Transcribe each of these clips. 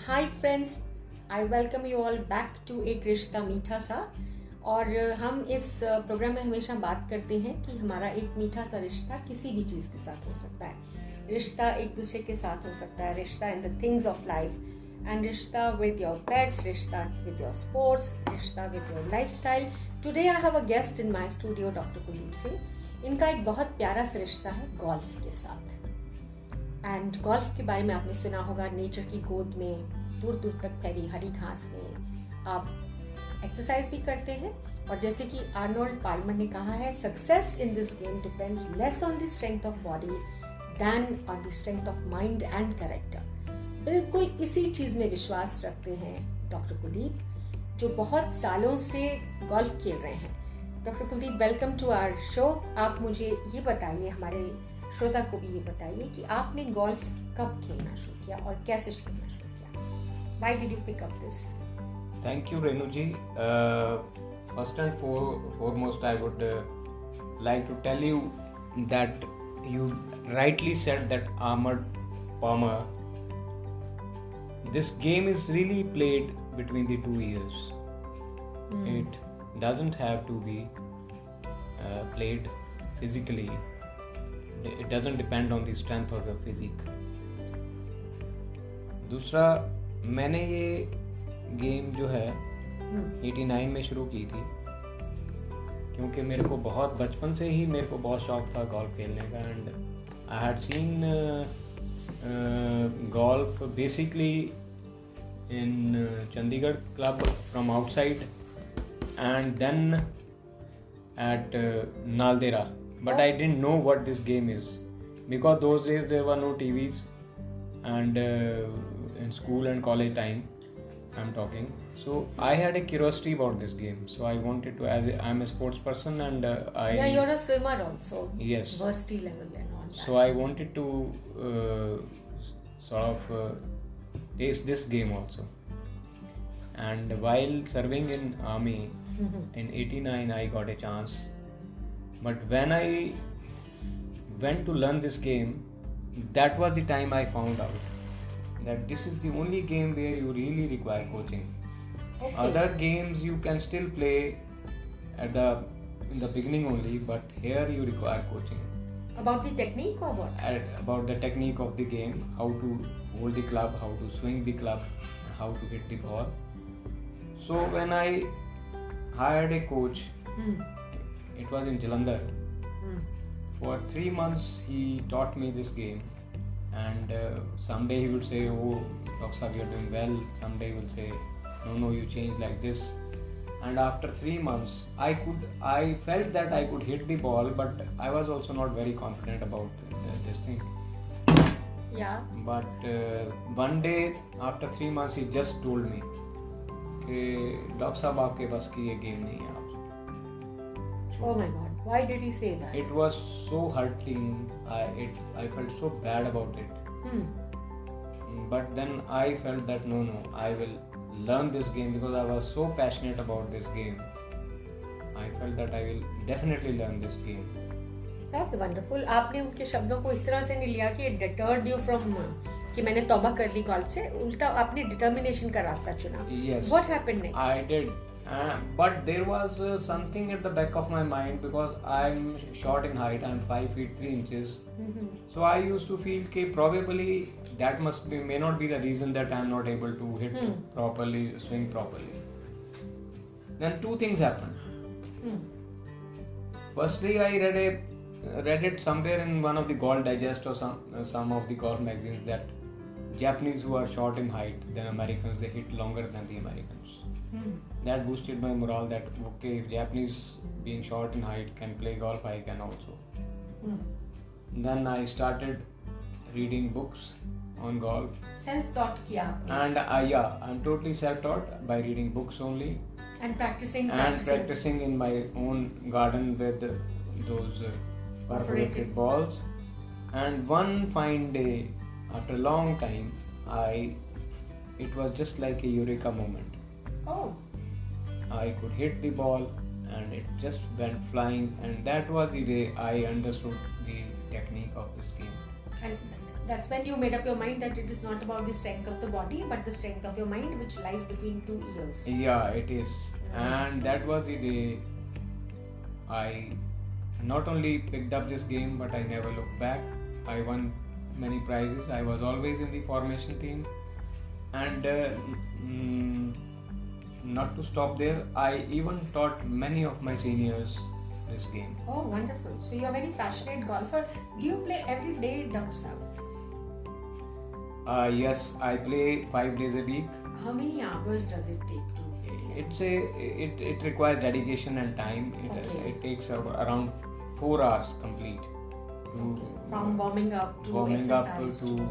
Hi friends, I welcome you all back to एक रिश्ता मीठा सा। और हम इस प्रोग्राम में हमेशा बात करते हैं कि हमारा एक मीठा सा रिश्ता किसी भी चीज़ के साथ हो सकता है। रिश्ता एक दूसरे के साथ हो सकता है, रिश्ता in the things of life, and रिश्ता विद योर पेट्स, रिश्ता विद योर स्पोर्ट्स, रिश्ता with your lifestyle. Today I have a guest in my studio, doctor Kuldeep Singh. इनका एक बहुत प्यारा सा रिश्ता है गोल्फ के साथ। एंड गोल्फ के बारे में आपने सुना होगा, नेचर की गोद में दूर दूर तक फैली हरी घास में आप एक्सरसाइज भी करते हैं। और जैसे कि आर्नोल्ड पाल्मर ने कहा है, success in this game depends less on the strength of body than on the strength of mind and character. बिल्कुल इसी चीज़ में विश्वास रखते हैं डॉक्टर कुलदीप, जो बहुत सालों से गोल्फ खेल रहे हैं। Doctor Kuldeep, welcome to our show. आप मुझे ये बताइए, हमारे श्रोता को भी ये बताइए कि आपने गोल्फ कब खेलना शुरू किया और कैसे खेलना शुरू किया? Why did you pick up this? Thank you, Renuji. First and foremost, I would like to tell you that you rightly said that Arnold Palmer. This game is really played between the 2 ears. It doesn't have to be played physically. It doesn't depend on the strength of your physique. दूसरा, मैंने ये game जो है 89 में शुरू की थी, क्योंकि मेरे को बहुत बचपन से ही मेरे को बहुत शौक था गोल्फ खेलने का। And I had seen golf basically in Chandigarh club from outside and then at Naldera, but I didn't know what this game is, because those days there were no TVs, and in school and college time I'm talking, so I had a curiosity about this game. So I wanted to, I'm a sports person, and you're a swimmer also. Yes, varsity level and all that. So I wanted to sort of taste this game also. And while serving in army in 89, I got a chance. But when I went to learn this game, that was the time I found out that this is the only game where you really require coaching. Okay. Other games you can still play in the beginning only, but here you require coaching. About the technique or what? About the technique of the game, how to hold the club, how to swing the club, how to hit the ball. So when I hired a coach, it was in Jalandhar. For 3 months he taught me this game, and someday he would say, "Oh, Dr. Sahab, you're doing well." Someday he will say, "No, you change like this." And after 3 months, I felt that I could hit the ball, but I was also not very confident about this thing. Yeah. But one day after 3 months, he just told me, "doctor साहब, आपके बस की ये game नहीं है, आप." Oh my God, why did he say that? It was so hurting. I felt so bad about it. But then I felt that no, I will learn this game, because I was so passionate about this game. I felt that I will definitely learn this game. That's wonderful. आपने उनके शब्दों को इस तरह से नहीं लिया कि it deterred you from कि मैंने तौबा कर ली गोल्फ से, उल्टा आपने डिटर्मिनेशन का रास्ता चुना. Yes. What happened next? I did. But there was something at the back of my mind, because I'm short in height. I'm 5 feet 3 inches. So I used to feel that probably that may not be the reason that I'm not able to hit properly, swing properly. Then 2 things happened. Firstly, I read it somewhere in one of the Golf Digest or some of the golf magazines that Japanese who are short in height than Americans, they hit longer than the Americans. That boosted my morale, that okay, if Japanese being short in height can play golf, I can also. Then I started reading books on golf. Self-taught किया आपने. And I'm totally self-taught by reading books only. And practicing. In my own garden with those perforated balls. And one fine day, after a long time, it was just like a eureka moment. Oh. I could hit the ball and it just went flying, and that was the day I understood the technique of this game. And that's when you made up your mind that it is not about the strength of the body but the strength of your mind, which lies between two ears. Yeah, it is. And that was the day I not only picked up this game, but I never looked back. I won many prizes. I was always in the formation team. And not to stop there, I even taught many of my seniors this game. Oh, wonderful. So you are a very passionate golfer. Do you play every day, Dr. Saab? Yes, I play 5 days a week. How many hours does it take to play? It requires dedication and time. It takes around 4 hours complete. From warming up to exercise to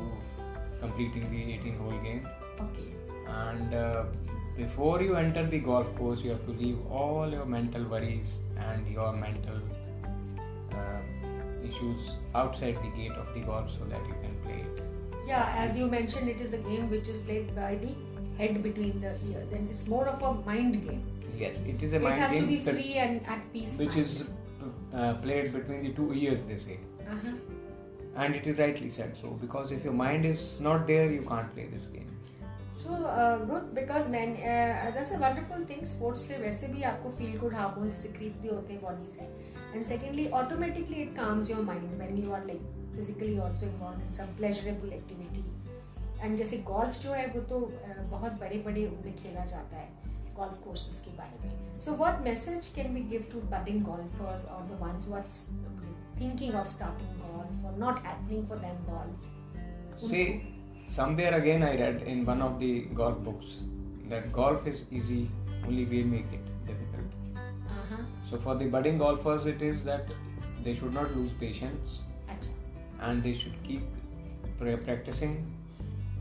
completing the 18-hole game. Okay. And before you enter the golf course, you have to leave all your mental worries and your mental issues outside the gate of the golf so that you can play it. Yeah, as you mentioned, it is a game which is played by the head between the ears. Then it's more of a mind game. Yes, it is a mind game. It has to be free and at peace. Which is played between the 2 ears, they say. Uh-huh. And it is rightly said so, because if your mind is not there, you can't play this game. So good, because that's a wonderful thing. Sports से वैसे भी आपको feel good hormones secrete भी होते हैं body से. And secondly, automatically it calms your mind when you are like physically also involved in some pleasurable activity. And जैसे golf जो है वो तो बहुत बड़े-बड़े उनमें खेला जाता है golf courses के बारे में. So what message can we give to budding golfers or the ones who are thinking of starting golf or not happening for them golf? See, somewhere again I read in one of the golf books that golf is easy, only we make it difficult. Uh-huh. So for the budding golfers, it is that they should not lose patience. Achha. And they should keep practicing,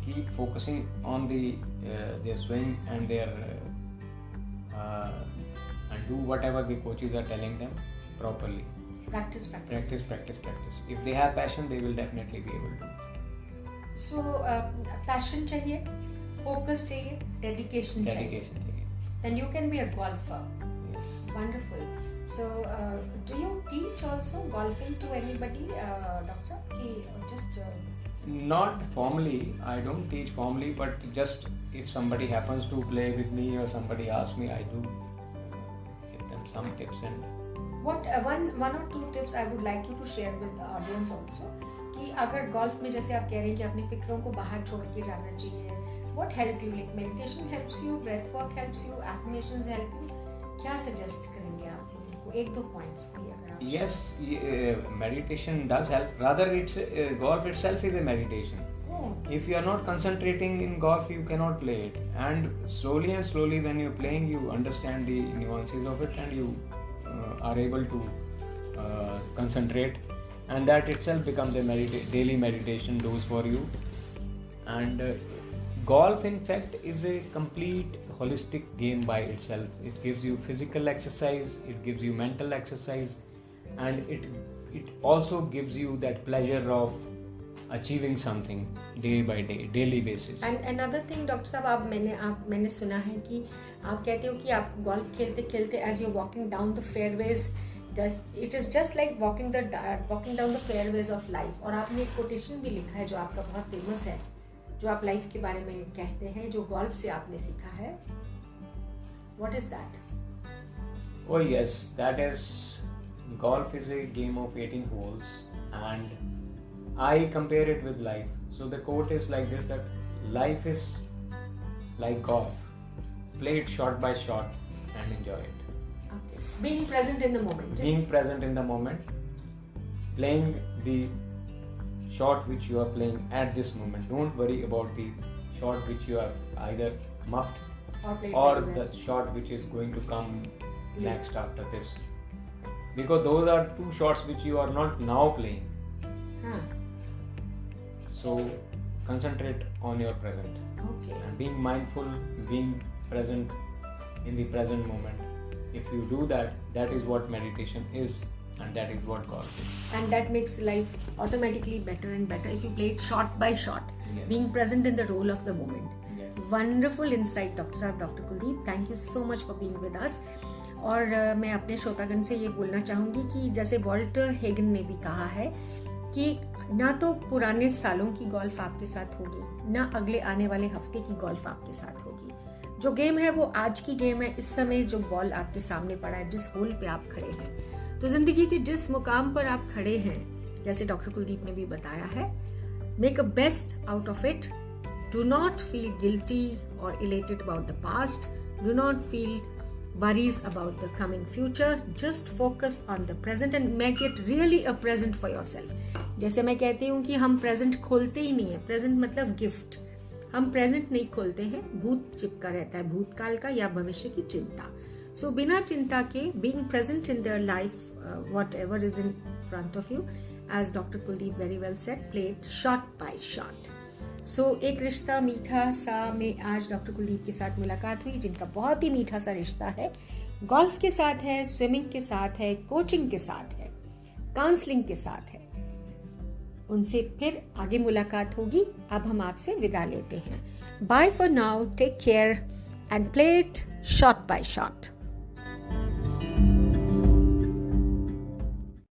keep focusing on their swing and their and do whatever the coaches are telling them properly. Practice. If they have passion, they will definitely be able to. So passion चाहिए, focus चाहिए, dedication चाहिए. Then you can be a golfer. Yes. Wonderful. So do you teach also golfing to anybody, Doctor? Just Not formally. I don't teach formally, but just if somebody happens to play with me or somebody asks me, I do give them some tips and. What one or two tips I would like you to share with the audience also. कि अगर golf में जैसे आप कह रहे हैं कि अपनी फिक्रों को बाहर छोड़ के जाना चाहिए. What helped you? Like meditation helps you, breath work helps you, affirmations help you. क्या suggest करेंगे आप लोगों को? 1-2 points भी अगर आप. Yes, meditation does help. Rather, it's golf itself is a meditation. Oh. If you are not concentrating in golf, you cannot play it. And slowly, when you're playing, you understand the nuances of it, and you are able to concentrate. And that itself becomes a daily meditation dose for you. And golf, in fact, is a complete holistic game by itself. It gives you physical exercise, it gives you mental exercise, and it also gives you that pleasure of achieving something day by day, daily basis. And another thing, Doctor साहब, मैंने सुना है कि आप कहते हो कि आप golf खेलते as you're walking down the fairways, it is just like walking down the fairways of life. और आपने एक quotation भी लिखा है जो आपका बहुत famous है, जो आप लाइफ के बारे में कहते हैं, जो golf से आपने सीखा है. What is that? Oh yes, that is, golf is a game of 18 holes, and I compare it with life. So the quote is like this, that life is like golf. Play it shot by shot and enjoy it. Okay. Being present in the moment. Being present in the moment. Playing the shot which you are playing at this moment. Don't worry about the shot which you have either muffed or the shot which is going to come next after this. Because those are two shots which you are not now playing. So concentrate on your present. Okay. And being mindful, being present in the present moment. If you do that, that is what meditation is, and that is what golf is. And that makes life automatically better and better if you play it shot by shot. Yes. Being present in the role of the moment. Yes. Wonderful insight, Dr. Kuldeep. Thank you so much for being with us. और मैं अपने श्रोतागण से ये बोलना चाहूँगी कि जैसे वॉल्टर हेगन ने भी कहा है कि ना तो पुराने सालों की गोल्फ आपके साथ होगी, ना अगले आने वाले हफ्ते की गोल्फ आपके साथ होगी। जो गेम है वो आज की गेम है। इस समय जो बॉल आपके सामने पड़ा है, जिस होल पे आप खड़े हैं, तो जिंदगी के जिस मुकाम पर आप खड़े हैं, जैसे डॉक्टर कुलदीप ने भी बताया है, make a best out of it. Do not feel guilty or elated about the past. Do not feel worries about the coming future. Just focus on the present and make it really a present for yourself. जैसे मैं कहती हूँ कि हम present खोलते ही नहीं है। Present मतलब गिफ्ट। हम प्रेजेंट नहीं खोलते हैं, भूत चिपका रहता है, भूतकाल का या भविष्य की चिंता। सो बिना चिंता के being present in their life, whatever is in front of you, as Dr. Kuldeep very well said, play it shot by shot. सो एक रिश्ता मीठा सा में आज डॉक्टर कुलदीप के साथ मुलाकात हुई, जिनका बहुत ही मीठा सा रिश्ता है। गोल्फ के साथ है, स्विमिंग के साथ है, कोचिंग के साथ है, काउंसलिंग के साथ है। उनसे फिर आगे मुलाकात होगी। अब हम आपसे विदा लेते हैं। Bye for now, take care and play it shot by shot.